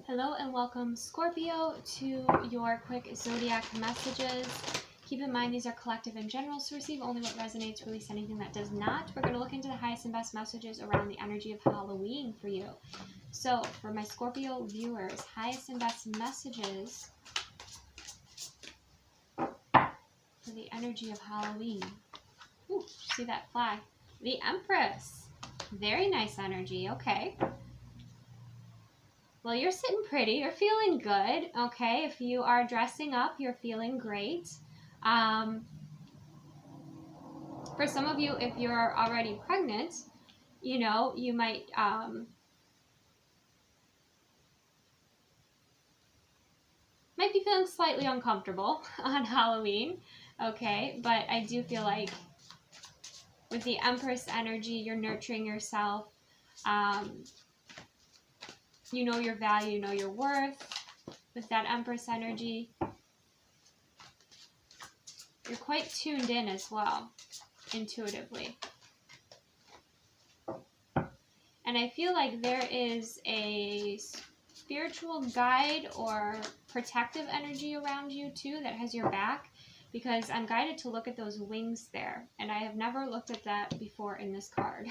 Hello and welcome, Scorpio, to your quick zodiac messages. Keep in mind these are collective and general, so receive only what resonates, release anything that does not. We're going to look into the highest and best messages around the energy of Halloween for you. So for my Scorpio viewers, highest and best messages for the energy of Halloween. Ooh, see that fly? The Empress. Very nice energy. Okay. Well, you're sitting pretty. You're feeling good. Okay. If you are dressing up, you're feeling great. For some of you, if you're already pregnant, you know, you might be feeling slightly uncomfortable on Halloween. Okay. But I do feel like with the Empress energy, you're nurturing yourself. You know your value, you know your worth. With that Empress energy, you're quite tuned in as well, intuitively. And I feel like there is a spiritual guide or protective energy around you too that has your back, because I'm guided to look at those wings there. And I have never looked at that before in this card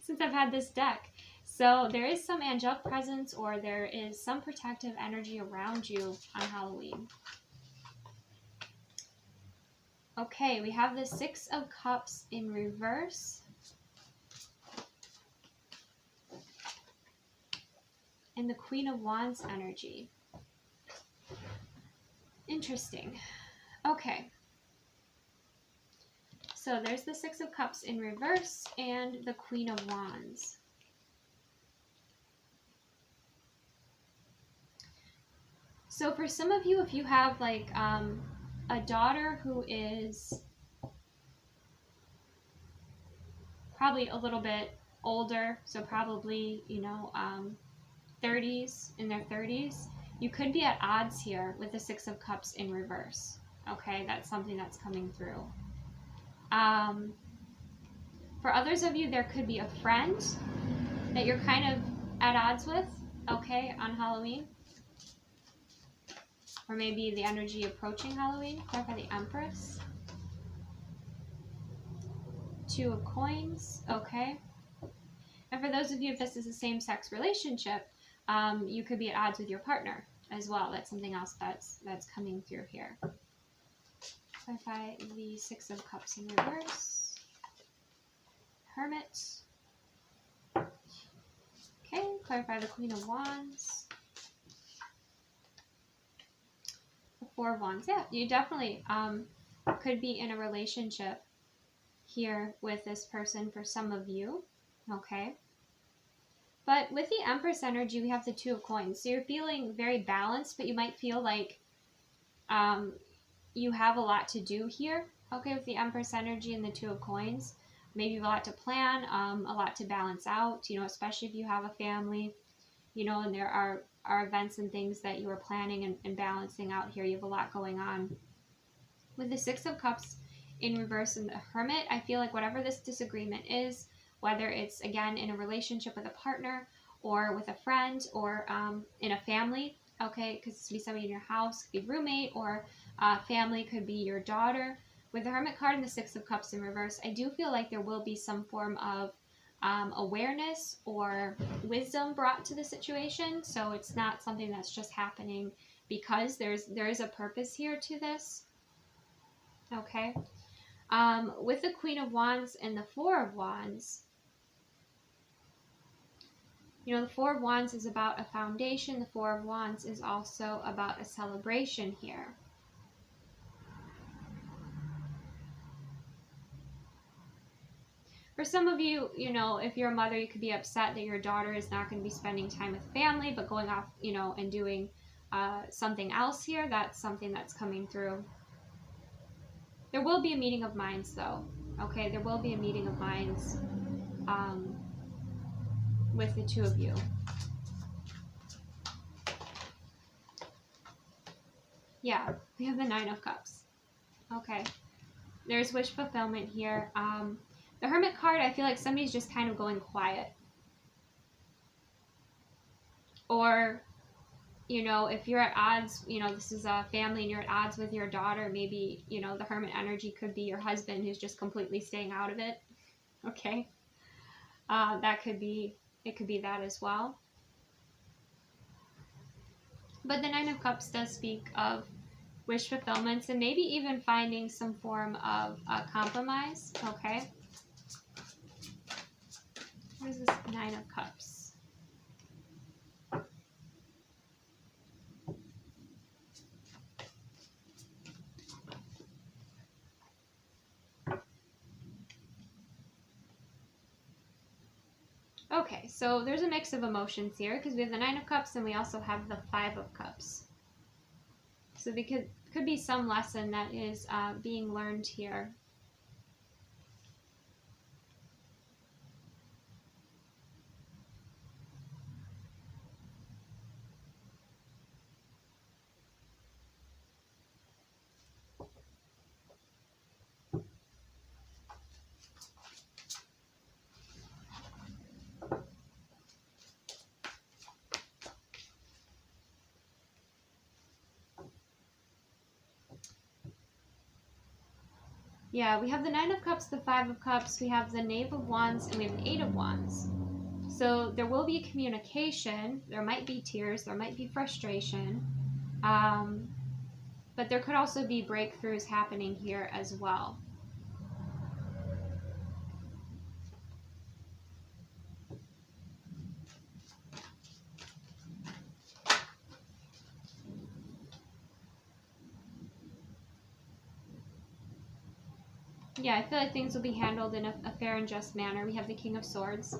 since I've had this deck. So there is some angelic presence, or there is some protective energy around you on Halloween. Okay, we have the Six of Cups in reverse. And the Queen of Wands energy. Interesting. Okay. So there's the Six of Cups in reverse and the Queen of Wands. So for some of you, if you have like a daughter who is probably a little bit older, so probably, you know, 30s, in their 30s, you could be at odds here with the Six of Cups in reverse. Okay, that's something that's coming through. For others of you, there could be a friend that you're kind of at odds with, okay, on Halloween. Or maybe the energy approaching Halloween. Clarify the Empress. Two of Coins, okay. And for those of you, if this is a same-sex relationship, you could be at odds with your partner as well. That's something else that's coming through here. Clarify the Six of Cups in reverse. Hermit. Okay, clarify the Queen of Wands. The Four of Wands. Yeah, you definitely could be in a relationship here with this person for some of you. Okay. But with the Empress energy, we have the Two of Coins. So you're feeling very balanced, but you might feel like you have a lot to do here. Okay, with the Empress energy and the Two of Coins. Maybe you have a lot to plan, a lot to balance out, you know, especially if you have a family, you know, and there are events and things that you are planning and balancing out here. You have a lot going on. With the Six of Cups in reverse and the Hermit, I feel like whatever this disagreement is, whether it's, again, in a relationship with a partner or with a friend or in a family, okay, because this could be somebody in your house, could be roommate, or family, could be your daughter. With the Hermit card and the Six of Cups in reverse, I do feel like there will be some form of awareness or wisdom brought to the situation. So it's not something that's just happening because there is a purpose here to this. Okay. With the Queen of Wands and the Four of Wands, you know, the Four of Wands is about a foundation. The Four of Wands is also about a celebration here. For some of you, you know, if you're a mother, you could be upset that your daughter is not going to be spending time with family, but going off, you know, and doing something else here. That's something that's coming through. There will be a meeting of minds, though. Okay, there will be a meeting of minds with the two of you. Yeah, we have the Nine of Cups. Okay, there's wish fulfillment here. The Hermit card, I feel like somebody's just kind of going quiet. Or you know, if you're at odds, you know, this is a family and you're at odds with your daughter, maybe, you know, the Hermit energy could be your husband who's just completely staying out of it. Okay. That could be, it could be that as well. But the Nine of Cups does speak of wish fulfillments and maybe even finding some form of compromise. Okay. What is this Nine of Cups? Okay, so there's a mix of emotions here because we have the Nine of Cups and we also have the Five of Cups. So there could be some lesson that is being learned here. Yeah, we have the Nine of Cups, the Five of Cups, we have the Knave of Wands, and we have the Eight of Wands. So there will be communication, there might be tears, there might be frustration, but there could also be breakthroughs happening here as well. Yeah, I feel like things will be handled in a fair and just manner. We have the King of Swords.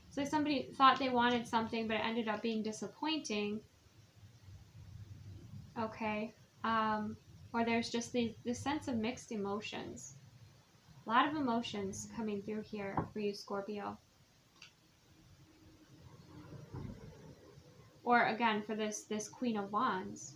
So if somebody thought they wanted something, but it ended up being disappointing. Okay. Or there's just this sense of mixed emotions. A lot of emotions coming through here for you, Scorpio. Or again, for this Queen of Wands.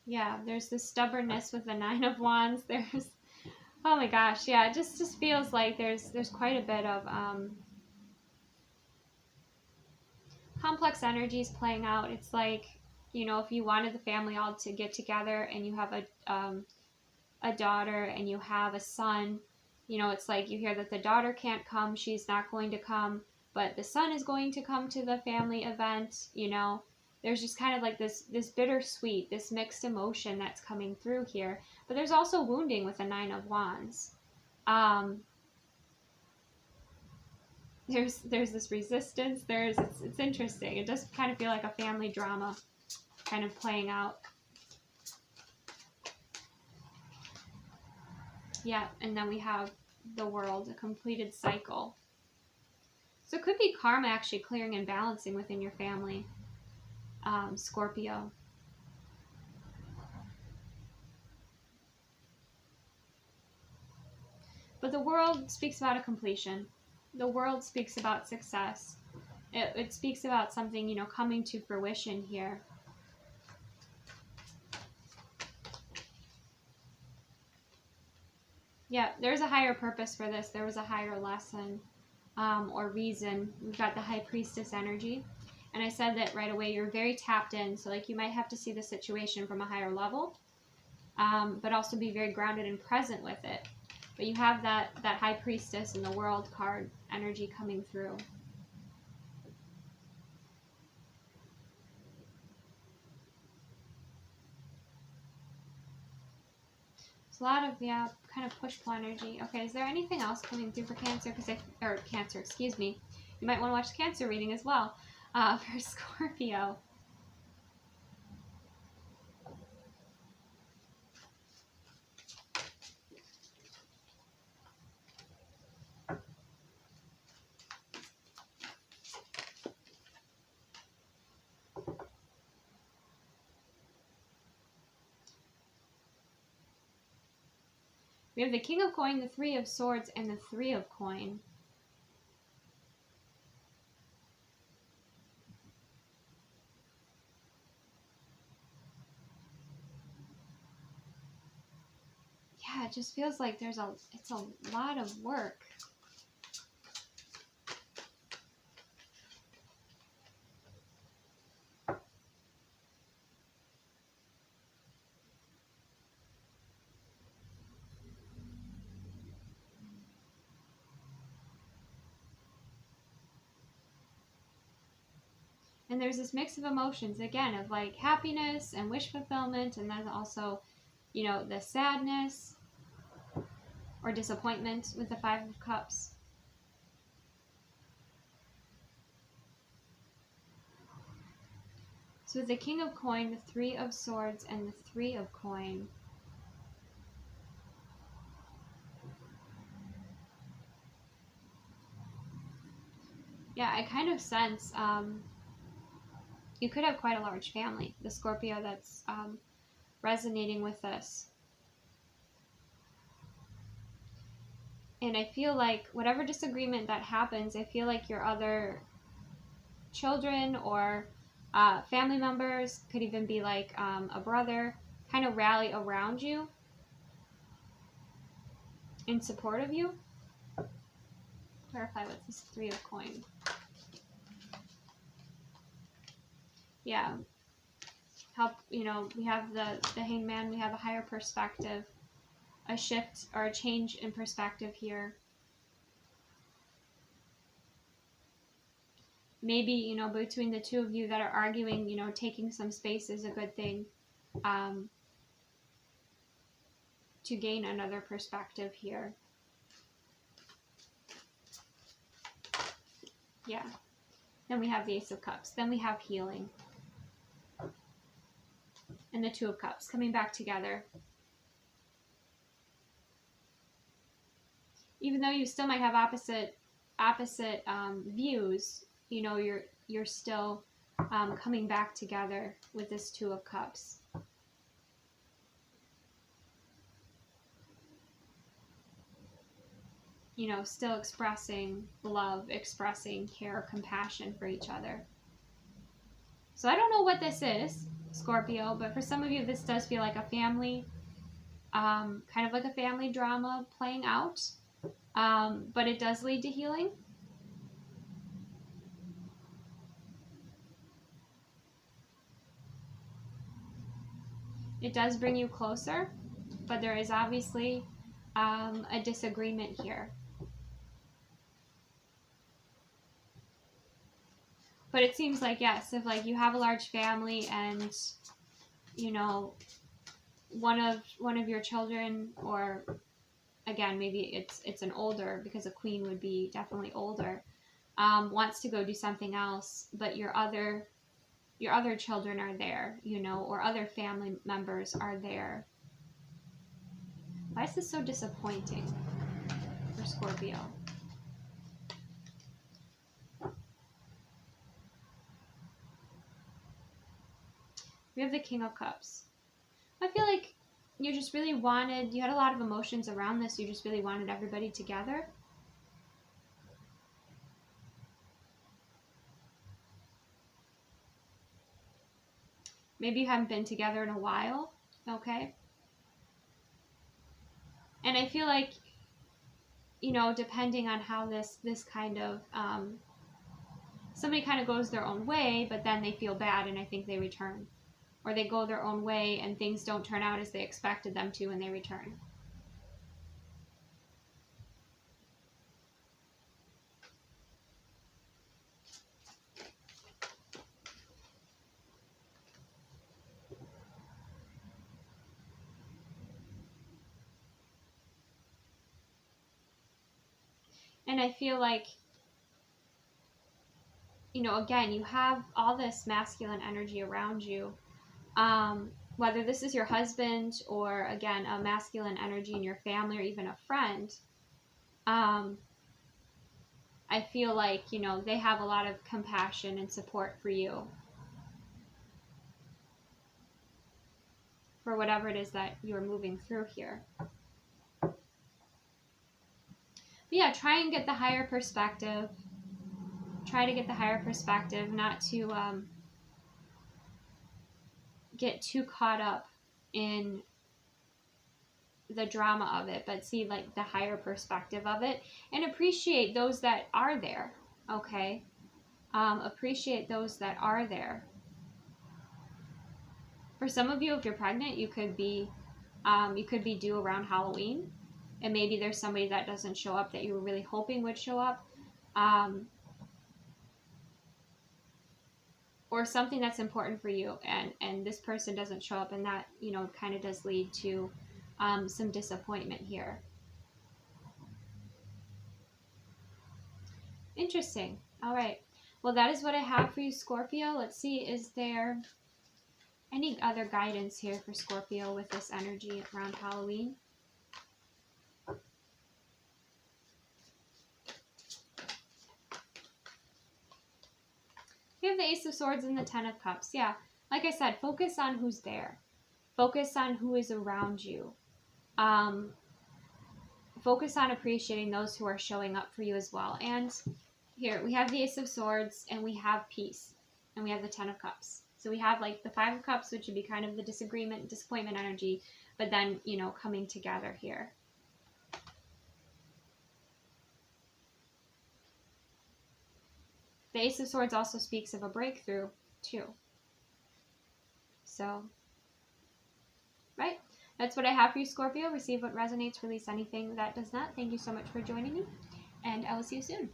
Yeah, there's this stubbornness with the Nine of Wands. There's, oh my gosh, yeah, it just feels like there's quite a bit of complex energies playing out. It's like, you know, if you wanted the family all to get together and you have a daughter and you have a son, you know, it's like you hear that the daughter can't come, she's not going to come, but the son is going to come to the family event, you know. There's just kind of like this bittersweet, this mixed emotion that's coming through here. But there's also wounding with the Nine of Wands. There's this resistance. It's interesting. It does kind of feel like a family drama kind of playing out. Yeah, and then we have the World, a completed cycle. So it could be karma actually clearing and balancing within your family, Scorpio. But the World speaks about a completion. The World speaks about success. It speaks about something, you know, coming to fruition here. Yeah, there's a higher purpose for this. There was a higher lesson or reason. We've got the High Priestess energy. And I said that right away, you're very tapped in. So like you might have to see the situation from a higher level, but also be very grounded and present with it. But you have that High Priestess and the World card energy coming through. It's a lot of, yeah, kind of push-pull energy. Okay, is there anything else coming through for Cancer? Or Cancer, excuse me. You might want to watch the Cancer reading as well for Scorpio. We have the King of Coin, the Three of Swords, and the Three of Coin. Yeah, it just feels like it's a lot of work. And there's this mix of emotions, again, of like happiness and wish fulfillment, and then also, you know, the sadness or disappointment with the Five of Cups. So with the King of Coin, the Three of Swords, and the Three of Coin. Yeah, I kind of sense you could have quite a large family, the Scorpio that's resonating with this. And I feel like whatever disagreement that happens, I feel like your other children or family members, could even be like a brother, kind of rally around you in support of you. Clarify what's this Three of Coin. Yeah. Help, you know, we have the Hangman, we have a higher perspective, a shift or a change in perspective here. Maybe, you know, between the two of you that are arguing, you know, taking some space is a good thing to gain another perspective here. Yeah. Then we have the Ace of Cups. Then we have healing. And the Two of Cups coming back together. Even though you still might have opposite views, you know, you're still coming back together with this Two of Cups. You know, still expressing love, expressing care, compassion for each other. So I don't know what this is, Scorpio, but for some of you, this does feel like a family, kind of like a family drama playing out, but it does lead to healing. It does bring you closer, but there is obviously a disagreement here. But it seems like, yes, if like you have a large family and, you know, one of your children, or again, maybe it's an older, because a queen would be definitely older, wants to go do something else, but your other children are there, you know, or other family members are there. Why is this so disappointing for Scorpio? We have the King of Cups. I feel like you just really wanted, you had a lot of emotions around this, you just really wanted everybody together. Maybe you haven't been together in a while, okay? And I feel like, you know, depending on how this kind of, somebody kind of goes their own way, but then they feel bad and I think they return. Or they go their own way and things don't turn out as they expected them to and they return. And I feel like, you know, again, you have all this masculine energy around you. Whether this is your husband or, again, a masculine energy in your family or even a friend, I feel like, you know, they have a lot of compassion and support for you. For whatever it is that you're moving through here. yeah, try and get the higher perspective. Try to get the higher perspective, not to get too caught up in the drama of it, but see like the higher perspective of it and appreciate those that are there. Okay. Appreciate those that are there. For some of you, if you're pregnant, you could be due around Halloween, and maybe there's somebody that doesn't show up that you were really hoping would show up, or something that's important for you, and this person doesn't show up, and that, you know, kind of does lead to some disappointment here. Interesting. All right. Well, that is what I have for you, Scorpio. Let's see, is there any other guidance here for Scorpio with this energy around Halloween? We have the Ace of Swords and the Ten of Cups. Yeah, like I said, focus on who's there. Focus on who is around you. Focus on appreciating those who are showing up for you as well. And here, we have the Ace of Swords, and we have peace, and we have the Ten of Cups. So we have like the Five of Cups, which would be kind of the disagreement, disappointment energy, but then, you know, coming together here. The Ace of Swords also speaks of a breakthrough, too. So, right? That's what I have for you, Scorpio. Receive what resonates, release anything that does not. Thank you so much for joining me, and I will see you soon.